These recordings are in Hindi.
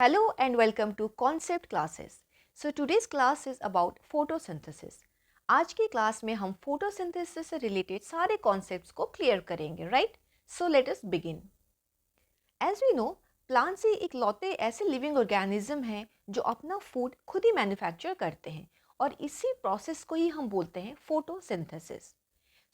Hello and welcome to Concept Classes. So today's class is about photosynthesis. आज की क्लास में हम photosynthesis से रिलेटेड सारे कॉन्सेप्ट्स को क्लियर करेंगे, right? So let us begin. As we know, plants ही इकलौते ऐसे लिविंग ऑर्गेनिज्म हैं जो अपना फूड खुद ही मैन्युफैक्चर करते हैं और इसी प्रोसेस को ही हम बोलते हैं photosynthesis.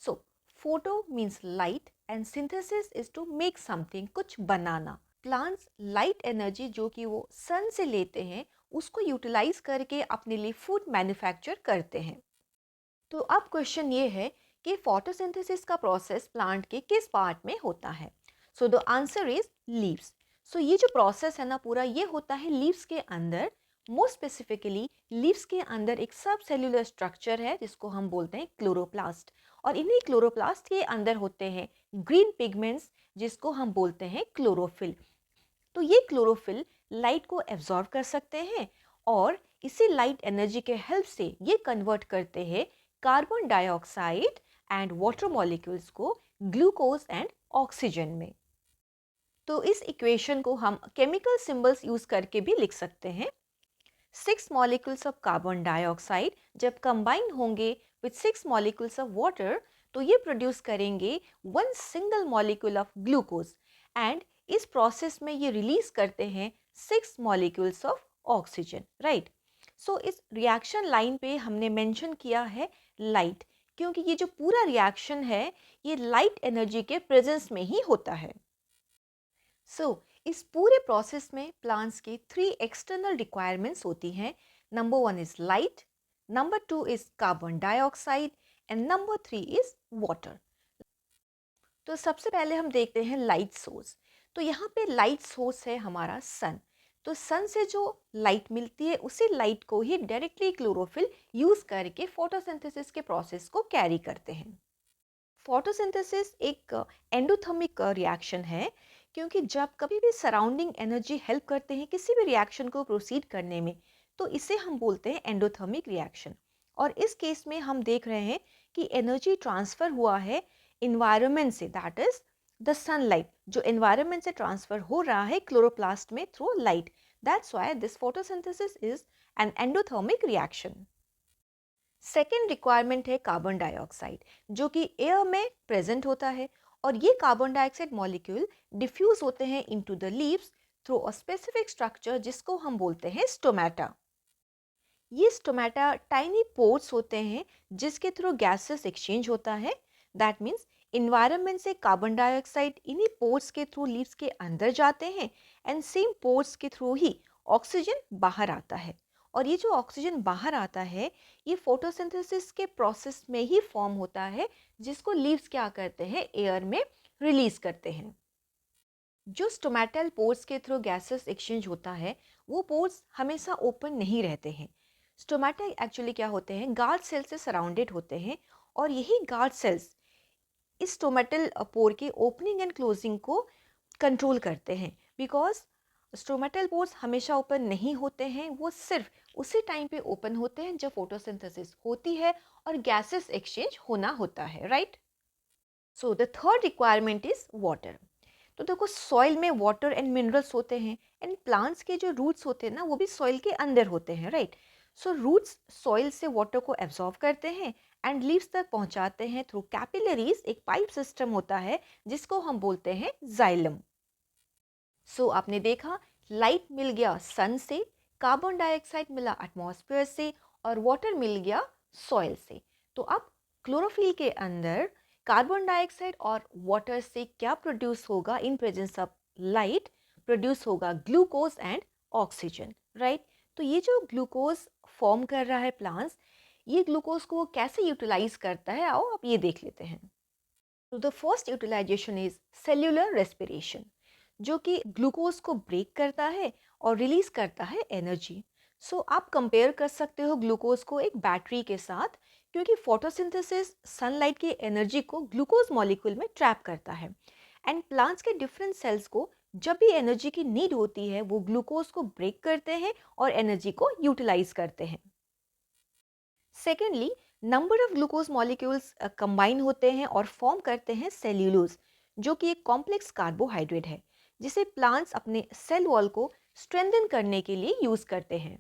So photo means light and synthesis is to make something, कुछ बनाना. प्लांट्स लाइट एनर्जी जो कि वो सन से लेते हैं उसको यूटिलाइज करके अपने लिए फूड मैन्युफैक्चर करते हैं. तो अब क्वेश्चन ये है कि फोटोसिंथेसिस का प्रोसेस प्लांट के किस पार्ट में होता है. So the answer is leaves. So ये जो प्रोसेस है ना पूरा, ये होता है लीव्स के अंदर. मोस्ट स्पेसिफिकली लीव्स के अंदर एक सब सेल्यूलर स्ट्रक्चर है जिसको हम बोलते हैं क्लोरोप्लास्ट, और इन्हीं क्लोरोप्लास्ट के अंदर होते हैं ग्रीन पिगमेंट्स जिसको हम बोलते हैं क्लोरोफिल. तो ये क्लोरोफिल लाइट को एब्जॉर्ब कर सकते हैं और इसी लाइट एनर्जी के हेल्प से ये कन्वर्ट करते हैं carbon dioxide and water molecules को ग्लूकोज एंड ऑक्सीजन में. तो इस इक्वेशन को हम केमिकल सिंबल्स यूज करके भी लिख सकते हैं. 6 मॉलिक्यूल्स ऑफ कार्बन डाइऑक्साइड जब कंबाइन होंगे विद 6 मॉलिक्यूल्स ऑफ वाटर तो ये प्रोड्यूस करेंगे one single molecule of glucose, and इस प्रोसेस में ये रिलीज करते हैं 6 मॉलिक्यूल्स ऑफ ऑक्सीजन, राइट. सो इस रिएक्शन लाइन पे हमने मेंशन किया है लाइट, क्योंकि ये जो पूरा रिएक्शन है ये लाइट एनर्जी के प्रेजेंस में ही होता है. सो इस पूरे प्रोसेस में प्लांट्स की 3 एक्सटर्नल रिक्वायरमेंट्स होती हैं. Number 1 is light, number 2 is carbon dioxide and number 3 is water. तो सबसे पहले हम देखते हैं लाइट सोर्स. तो यहाँ पे लाइट सोर्स है हमारा सन. तो सन से जो लाइट मिलती है उसी लाइट को ही डायरेक्टली क्लोरोफिल यूज करके फोटोसिंथेसिस के प्रोसेस को कैरी करते हैं. फोटोसिंथेसिस एक एंडोथर्मिक रिएक्शन है, क्योंकि जब कभी भी सराउंडिंग एनर्जी हेल्प करते हैं किसी भी रिएक्शन को प्रोसीड करने में तो इसे हम बोलते हैं एंडोथर्मिक रिएक्शन. और इस केस में हम देख रहे हैं कि एनर्जी ट्रांसफर हुआ है इन्वायरमेंट से, दैट इज द सनलाइट जो एनवायरमेंट से ट्रांसफर हो रहा है क्लोरोप्लास्ट में through light. That's why this photosynthesis is an endothermic reaction. Second requirement है कार्बन डाइऑक्साइड जो कि एयर में प्रेजेंट होता है, और ये कार्बन डाइऑक्साइड मॉलिक्यूल डिफ्यूज होते हैं into the leaves through a specific structure जिसको हम बोलते हैं स्टोमेटा. ये स्टोमेटा टाइनी पोर्स होते हैं जिसके थ्रू गैसेस एक्सचेंज होता है. दैट मीन्स इन्वायरमेंट से कार्बन डाइऑक्साइड इन्हीं पोर्स के थ्रू लीव्स के अंदर जाते हैं एंड सेम पोर्स के थ्रू ही ऑक्सीजन बाहर आता है. और ये जो ऑक्सीजन बाहर आता है ये फोटोसिंथेसिस के प्रोसेस में ही फॉर्म होता है जिसको लीव्स क्या करते हैं एयर में रिलीज करते हैं. जो स्टोमेटल पोर्स के थ्रू गैसेस एक्सचेंज होता है वो पोर्स हमेशा ओपन नहीं रहते हैं. स्टोमेटा एक्चुअली क्या होते हैं, गार्ड सेल से सराउंडेड होते हैं, और यही गार्ड सेल्स इस स्टोमेटल पोर के ओपनिंग एंड क्लोजिंग को कंट्रोल करते हैं. बिकॉज स्टोमेटल पोर्स हमेशा ओपन नहीं होते हैं, वो सिर्फ उसी टाइम पे ओपन होते हैं जब फोटोसिंथेसिस होती है और गैसेस एक्सचेंज होना होता है, right. So the third requirement is water. तो देखो सॉइल में वाटर एंड मिनरल्स होते हैं, एंड प्लांट्स के जो रूट्स होते हैं ना वो भी सॉइल के अंदर होते हैं, राइट. सो रूट्स सॉइल से वाटर को एब्जॉर्ब करते हैं एंड लीव्स तक पहुंचाते हैं थ्रू कैपिलरीज. एक पाइप सिस्टम होता है जिसको हम बोलते हैं जाइलम. सो आपने देखा लाइट मिल गया सन से, कार्बन डाइऑक्साइड मिला एटमॉस्फेयर से, और वाटर मिल गया सॉइल से. तो अब क्लोरोफिल के अंदर कार्बन डाइऑक्साइड और वाटर से क्या प्रोड्यूस होगा in presence of light, produce होगा ग्लूकोज एंड ऑक्सीजन, राइट. तो ये जो ग्लूकोज फॉर्म कर रहा है प्लांट्स, ये ग्लूकोज को वो कैसे यूटिलाइज करता है आओ आप ये देख लेते हैं. तो the first utilisation is cellular respiration जो कि ग्लूकोज को ब्रेक करता है और रिलीज करता है एनर्जी. सो आप कंपेयर कर सकते हो ग्लूकोज को एक बैटरी के साथ, क्योंकि फोटोसिंथेसिस सनलाइट की एनर्जी को ग्लूकोज मॉलिक्यूल में ट्रैप करता है, एंड प्लांट्स के डिफरेंट सेल्स को जब भी एनर्जी की नीड होती है वो ग्लूकोज को ब्रेक करते हैं और एनर्जी को यूटिलाइज करते हैं. Secondly, number of glucose molecules combine होते हैं और फॉर्म करते हैं सेल्यूलोज जो कि एक कॉम्प्लेक्स कार्बोहाइड्रेट है जिसे प्लांट्स अपने सेल वॉल को स्ट्रेंथन करने के लिए यूज़ करते हैं।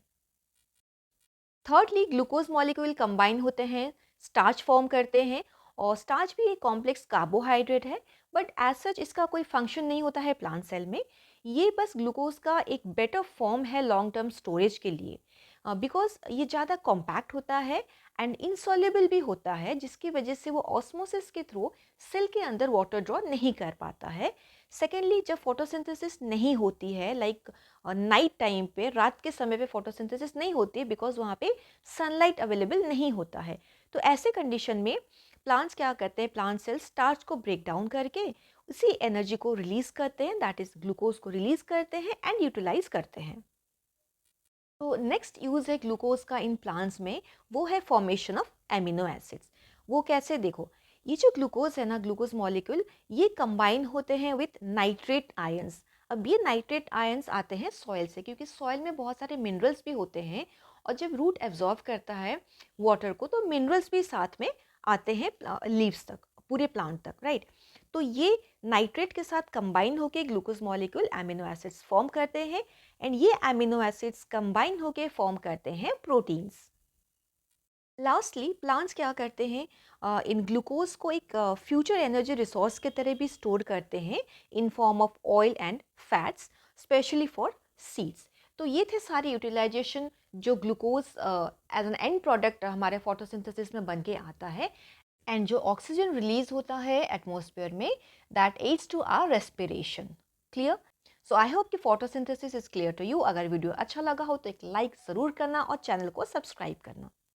थर्डली, ग्लूकोज मॉलिक्यूल कंबाइन होते हैं, स्टार्च फॉर्म करते हैं, और स्टार्च भी एक कॉम्प्लेक्स कार्बोहाइड्रेट है, बट एज सच इसका कोई फंक्शन नहीं होता है प्लांट सेल में। ये बस ग्लूकोज का एक बेटर फॉर्म है लॉन्ग टर्म स्टोरेज के लिए, बिकॉज ये ज़्यादा कॉम्पैक्ट होता है एंड इनसॉल्युबल भी होता है, जिसकी वजह से वो ऑस्मोसिस के थ्रू सेल के अंदर वाटर ड्रॉ नहीं कर पाता है। सेकेंडली, जब फोटोसिंथेसिस नहीं होती है, लाइक नाइट टाइम पे, रात के समय पे फोटोसिंथेसिस नहीं होती है बिकॉज वहाँ पे सनलाइट अवेलेबल नहीं होता है। तो ऐसे कंडीशन में प्लांट्स क्या करते हैं, प्लांट सेल्स स्टार्च को ब्रेक डाउन करके उसी एनर्जी को रिलीज करते हैं, दैट इज ग्लूकोज को रिलीज करते हैं एंड यूटिलाइज करते हैं। तो नेक्स्ट यूज़ है ग्लूकोज का इन प्लांट्स में, वो है फॉर्मेशन ऑफ एमिनो एसिड्स। वो कैसे, देखो, ये जो ग्लूकोज है ना, ग्लूकोज मॉलिक्यूल, ये कंबाइन होते हैं विथ नाइट्रेट आयंस। अब ये नाइट्रेट आयंस आते हैं सॉइल से, क्योंकि सॉइल में बहुत सारे मिनरल्स भी होते हैं, और जब रूट एब्जॉर्ब करता है वाटर को तो मिनरल्स भी साथ में आते हैं लीव्स तक, पूरे प्लांट तक, राइट। तो ये नाइट्रेट के साथ कंबाइन होकर glucose molecule amino acids form करते हैं, एंड ये एमिनो एसिड्स कंबाइन होकर फॉर्म करते हैं प्रोटीन्स। लास्टली, प्लांट्स क्या करते हैं, इन ग्लूकोज को एक फ्यूचर एनर्जी रिसोर्स के तरह भी स्टोर करते हैं in form of oil and fats, specially for seeds. तो ये थे सारे यूटिलाइजेशन जो glucose as an end product हमारे फोटोसिंथेसिस में बन के आता है, एंड जो ऑक्सीजन रिलीज होता है एटमॉस्फेयर में, that aids to our respiration. Clear? So I hope कि photosynthesis is clear to you. अगर वीडियो अच्छा लगा हो तो एक लाइक ज़रूर करना और चैनल को सब्सक्राइब करना।